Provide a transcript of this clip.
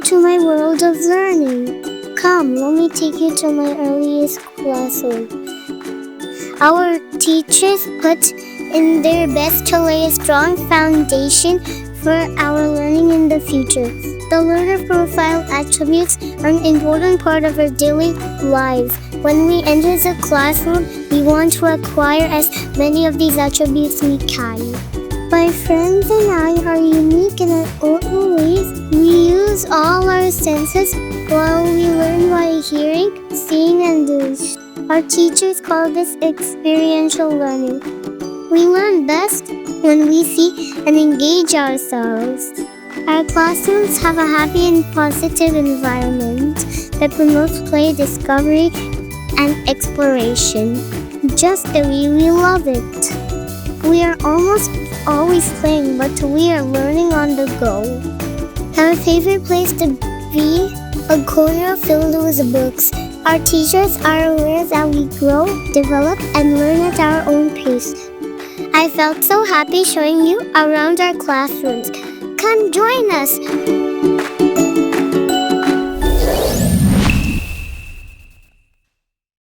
to my world of learning. Come, let me take you to my earliest classroom. Our teachers put in their best to lay a strong foundation for our learning in the future. The learner profile attributes are an important part of our daily lives. When we enter the classroom, we want to acquire as many of these attributes we can. My friends and I are unique in our own ways. We use all our senses while we learn by hearing, seeing, and doing. Our teachers call this experiential learning. We learn best when we see and engage ourselves. Our classrooms have a happy and positive environment that promotes play, discovery, and exploration, just the way we love it. We are almost always playing, but we are learning on the go. Our favorite place to be? A corner filled with books. Our teachers are aware that we grow, develop, and learn at our own pace. I felt so happy showing you around our classrooms. Come join us!